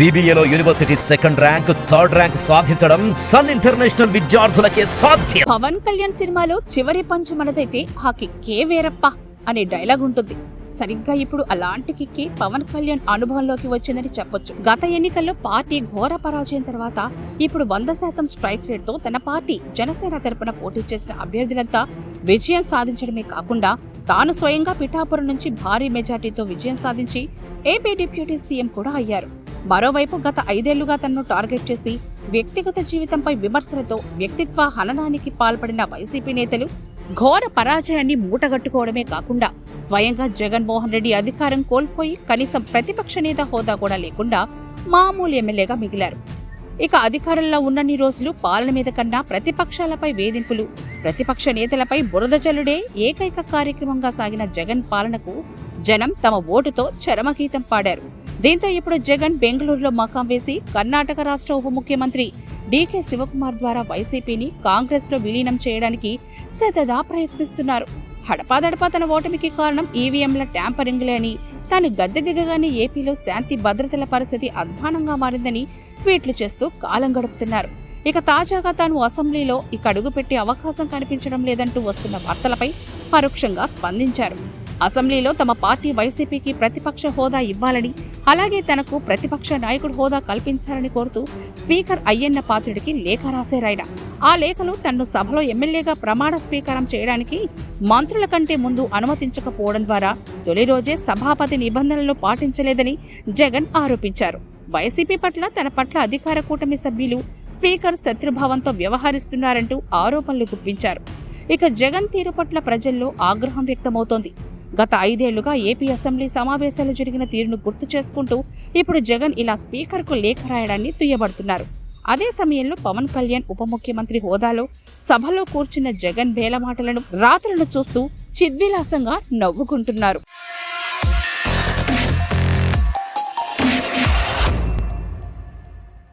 BBAలో university second rank, third rank సాధించడం sun international విద్యార్థులకే సాధ్యం. పవన్ కళ్యాణ్ సినిమాలో చివరి పంచు మనదైతే ఆ కిక్కే వేరప్ప అనే డైలాగ్ ఉంటుంది. సరిగ్గా ఇప్పుడు అలాంటి కిక్కి పవన్ కళ్యాణ్ అనుభవంలోకి వచ్చిందని చెప్పొచ్చు. గత ఎన్నికల్లో పార్టీ ఘోర పరాజయం తర్వాత ఇప్పుడు 100% స్ట్రైక్ రేట్ తో తన పార్టీ జనసేన తరపున పోటీ చేసిన అభ్యర్థులంతా విజయం సాధించడమే కాకుండా తాను స్వయంగా పిఠాపురం నుంచి భారీ మెజార్టీతో విజయం సాధించి ఏపీ డిప్యూటీ సీఎం కూడా అయ్యారు. మరోవైపు గత 5 ఏళ్లుగా తనను టార్గెట్ చేసి వ్యక్తిగత జీవితంపై విమర్శలతో వ్యక్తిత్వ హననానికి పాల్పడిన వైసీపీ నేతలు ఘోర పరాజయాన్ని మూటగట్టుకోవడమే కాకుండా స్వయంగా జగన్మోహన్ రెడ్డి అధికారం కోల్పోయి కనీసం ప్రతిపక్ష నేత హోదా కూడా లేకుండా మామూలు ఎమ్మెల్యేగా మిగిలారు. ఇక అధికారంలో ఉన్నన్ని రోజులు పాలన మీద కన్నా ప్రతిపక్షాలపై వేధింపులు, ప్రతిపక్ష నేతలపై బురద జల్లుడే ఏకైక కార్యక్రమంగా సాగిన జగన్ పాలనకు జనం తమ ఓటుతో చరమగీతం పాడారు. దీంతో ఇప్పుడు జగన్ బెంగళూరులో మకాం వేసి కర్ణాటక రాష్ట్ర ఉప ముఖ్యమంత్రి డీకే శివకుమార్ ద్వారా వైసీపీని కాంగ్రెస్ లో విలీనం చేయడానికి సతదా ప్రయత్నిస్తున్నారు. హడపాదడపా తన ఓటమికి కారణం ఈవీఎంల ట్యాంపరింగ్లే అని, తాను గద్దె దిగగానే ఏపీలో శాంతి భద్రతల పరిస్థితి అధ్వానంగా మారిందని ట్వీట్లు చేస్తూ కాలం గడుపుతున్నారు. ఇక తాజాగా తాను అసెంబ్లీలో ఇక అడుగుపెట్టే అవకాశం కనిపించడం లేదంటూ వస్తున్న వార్తలపై పరోక్షంగా స్పందించారు. అసెంబ్లీలో తమ పార్టీ వైసీపీకి ప్రతిపక్ష హోదా ఇవ్వాలని, అలాగే తనకు ప్రతిపక్ష నాయకుడు హోదా కల్పించాలని కోరుతూ స్పీకర్ అయ్యన్న పాత్రుడికి లేఖ రాశారాయన. ఆ లేఖలో తనను సభలో ఎమ్మెల్యేగా ప్రమాణ స్వీకారం చేయడానికి మంత్రుల కంటే ముందు అనుమతించకపోవడం ద్వారా తొలి రోజే సభాపతి నిబంధనలను పాటించలేదని జగన్ ఆరోపించారు. వైసీపీ పట్ల తన పట్ల అధికార కూటమి సభ్యులు స్పీకర్ శత్రుభావంతో వ్యవహరిస్తున్నారంటూ ఆరోపణలు గుప్పించారు. ఇక జగన్ తీరు పట్ల ప్రజల్లో ఆగ్రహం వ్యక్తమవుతోంది. గత 5 ఏళ్లుగా ఏపీ అసెంబ్లీ సమావేశాలు జరిగిన తీరును గుర్తు చేసుకుంటూ ఇప్పుడు జగన్ ఇలా స్పీకర్కు లేఖ రాయడాన్ని దుయ్యబడుతున్నారు. అదే సమయంలో పవన్ కళ్యాణ్ ఉప ముఖ్యమంత్రి హోదాలో సభలో కూర్చున్న జగన్ బేలమాటలను, రాతలను చూస్తూ చిద్విలాసంగా నవ్వుకుంటున్నారు.